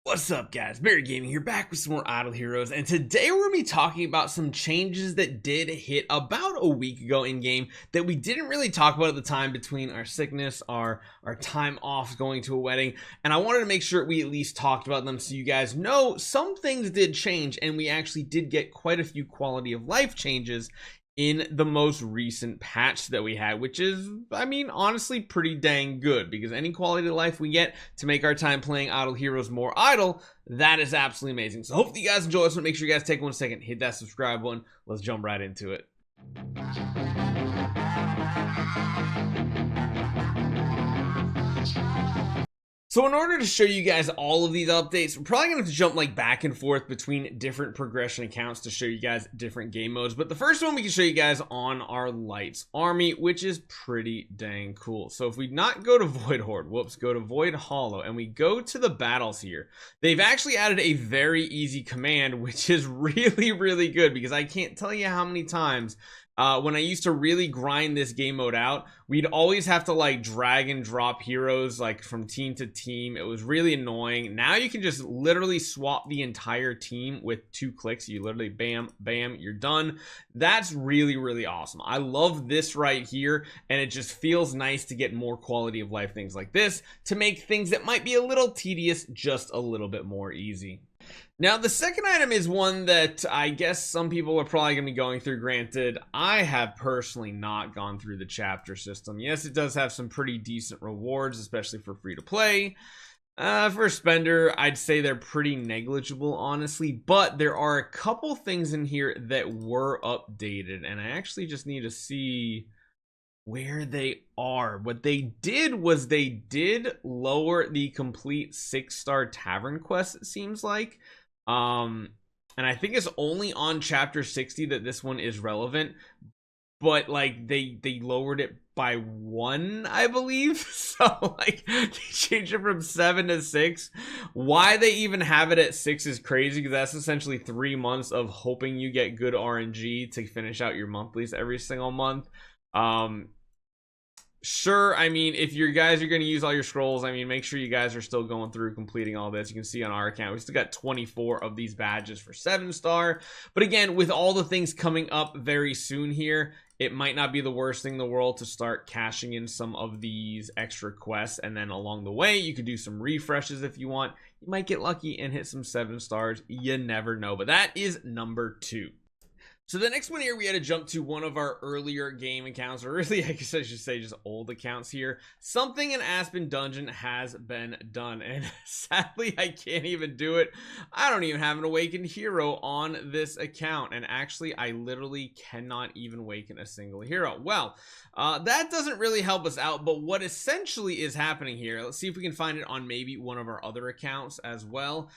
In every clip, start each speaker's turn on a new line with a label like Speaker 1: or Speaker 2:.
Speaker 1: What's up, guys? Barry Gaming here, back with some more Idle Heroes, and today we're going to be talking about some changes that did hit about a week ago in game that we didn't really talk about at the time between our sickness, our time off going to a wedding, and I wanted to make sure we at least talked about them so you guys know some things did change, and we actually did get quite a few quality of life changes in the most recent patch that we had, which is, I mean, honestly pretty dang good, because any quality of life we get to make our time playing Idle Heroes more idle, that is absolutely amazing. So hopefully you guys enjoy this one. Make sure you guys take 1 second, hit that subscribe button. Let's jump right into it. So in order to show you guys all of these updates, we're probably gonna have to jump like back and forth between different progression accounts to show you guys different game modes. But the first one we can show you guys on our Lights Army, which is pretty dang cool. So if we not go to Void Horde, go to Void Hollow, and we go to the battles here, they've actually added a very easy command, which is really good, because I can't tell you how many times when I used to really grind this game mode out, we'd always have to like drag and drop heroes like from team to team. It was really annoying. Now you can just literally swap the entire team with 2 clicks. You literally bam, bam, you're done. That's really awesome. I love this right here, and it just feels nice to get more quality of life things like this to make things that might be a little tedious just a little bit more easy. Now, the second item is one that I guess some people are probably going to be going through. Granted, I have personally not gone through the chapter system. Yes, it does have some pretty decent rewards, especially for free to play. For a spender, I'd say they're pretty negligible, honestly. But there are a couple things in here that were updated, and I actually just need to see where they are. What they did was they did lower the complete 6-star tavern quest, it seems like. And I think it's only on chapter 60 that this one is relevant, but like they lowered it by 1, I believe. So like they changed it from 7 to 6. Why they even have it at 6 is crazy, because that's essentially 3 months of hoping you get good RNG to finish out your monthlies every single month. Sure, I mean, if you guys are going to use all your scrolls, I mean, make sure you guys are still going through completing all this. You can see on our account, we still got 24 of these badges for 7-star. But again, with all the things coming up very soon here, it might not be the worst thing in the world to start cashing in some of these extra quests. And then along the way, you could do some refreshes if you want. You might get lucky and hit some 7 stars. You never know. But that is number 2. So the next one here, we had to jump to one of our earlier game accounts, or really, I guess I should say just old accounts here. Something in Aspen Dungeon has been done, and sadly, I can't even do it. I don't even have an awakened hero on this account, and actually, I literally cannot even awaken a single hero. Well, that doesn't really help us out, but what essentially is happening here, let's see if we can find it on maybe one of our other accounts as well.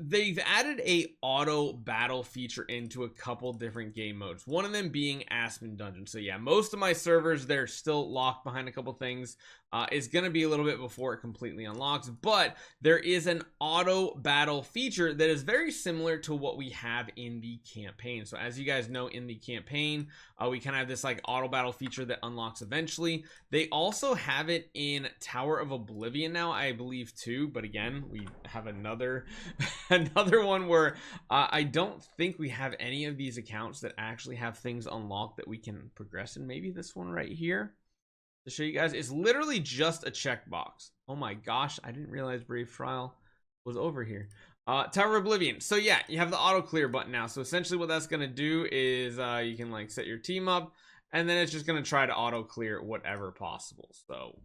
Speaker 1: They've added a auto battle feature into a couple different game modes, one of them being Aspen Dungeon. So yeah, most of my servers, they're still locked behind a couple things. It's gonna be a little bit before it completely unlocks, but there is an auto battle feature that is very similar to what we have in the campaign. So as you guys know, in the campaign, we kind of have this like auto battle feature that unlocks eventually. They also have it in Tower of Oblivion now, I believe, too. But again, we have another one where I don't think we have any of these accounts that actually have things unlocked that we can progress in. Maybe this one right here to show you guys. It's literally just a checkbox. Oh my gosh, I didn't realize Brave Trial was over here. Tower of Oblivion. So yeah, you have the auto clear button now. So essentially what that's going to do is you can like set your team up, and then it's just going to try to auto clear whatever possible. So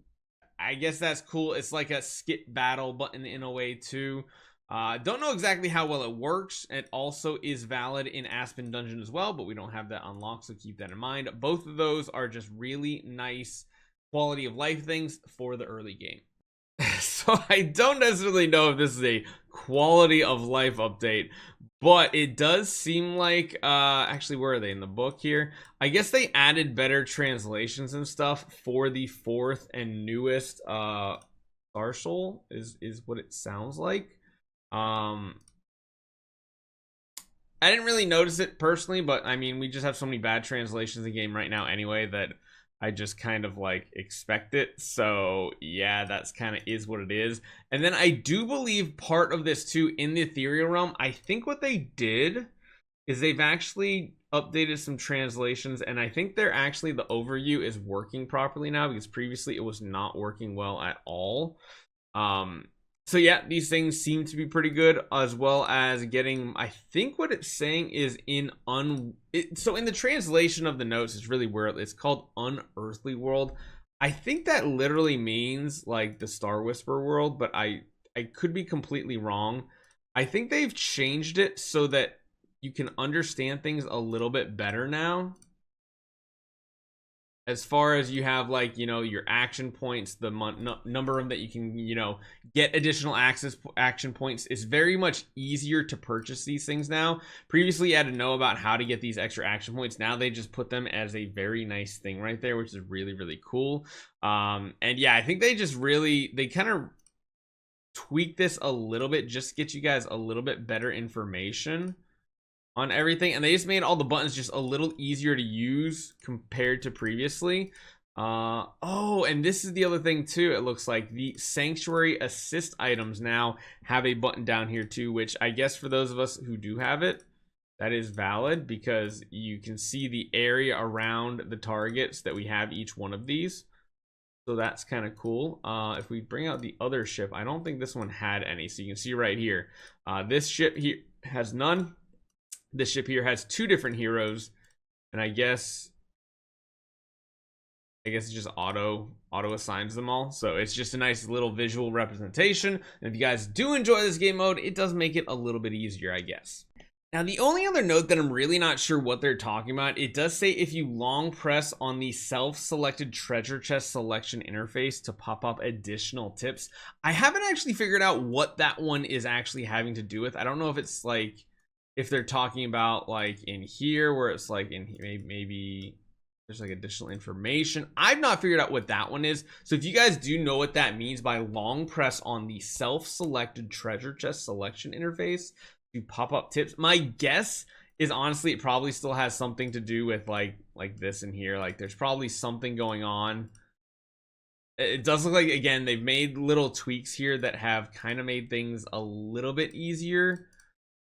Speaker 1: I guess that's cool. It's like a skip battle button in a way too. Don't know exactly how well it works. It also is valid in Aspen Dungeon as well, but we don't have that unlocked, so keep that in mind. Both of those are just really nice quality of life things for the early game. So I don't necessarily know if this is a quality of life update, but it does seem like actually, where are they in the book here? I guess they added better translations and stuff for the 4th and newest Star Soul is what it sounds like. I didn't really notice it personally, but I mean, we just have so many bad translations in the game right now anyway that I just kind of like expect it. So yeah, that's kind of is what it is. And then I do believe part of this too in the ethereal realm, I think what they did is they've actually updated some translations, and I think they're actually, the overview is working properly now, because previously it was not working well at all. So yeah, these things seem to be pretty good, as well as getting, I think what it's saying is so in the translation of the notes, it's really weird. It's called Unearthly World. I think that literally means like the Star Whisper world, but I could be completely wrong. I think they've changed it so that you can understand things a little bit better now. As far as you have, like, you know, your action points, the number of that you can, you know, get additional action points. It's very much easier to purchase these things now. Previously you had to know about how to get these extra action points. Now they just put them as a very nice thing right there, which is really, really cool. And yeah, I think they just really, they kind of tweak this a little bit, just to get you guys a little bit better information on everything, and they just made all the buttons just a little easier to use compared to previously. Oh, and this is the other thing too. It looks like the sanctuary assist items now have a button down here too, which I guess for those of us who do have it, that is valid, because you can see the area around the targets that we have each one of these. So that's kind of cool. If we bring out the other ship, I don't think this one had any. So you can see right here, this ship here has none. This ship here has 2 different heroes, and I guess it just auto assigns them all. So it's just a nice little visual representation. And if you guys do enjoy this game mode, it does make it a little bit easier, I guess. Now, the only other note that I'm really not sure what they're talking about, it does say if you long press on the self-selected treasure chest selection interface to pop up additional tips. I haven't actually figured out what that one is actually having to do with. I don't know if it's like, if they're talking about like in here where it's like in here, maybe there's like additional information. I've not figured out what that one is. So if you guys do know what that means by long press on the self-selected treasure chest selection interface to pop up tips, my guess is honestly it probably still has something to do with like this in here. Like there's probably something going on. It does look like, again, they've made little tweaks here that have kind of made things a little bit easier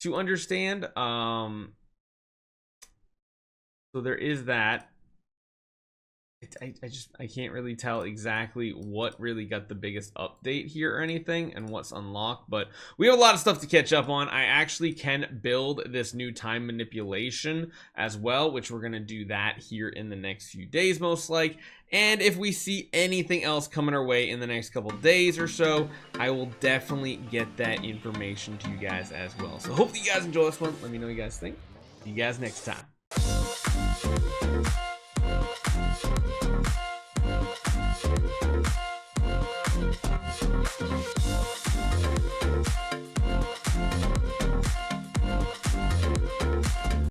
Speaker 1: to understand. So there is that. I can't really tell exactly what really got the biggest update here or anything, and what's unlocked, but we have a lot of stuff to catch up on. I actually can build this new time manipulation as well, which we're gonna do that here in the next few days most like. And if we see anything else coming our way in the next couple days or so, I will definitely get that information to you guys as well. So hopefully you guys enjoy this one. Let me know what you guys think. See you guys next time.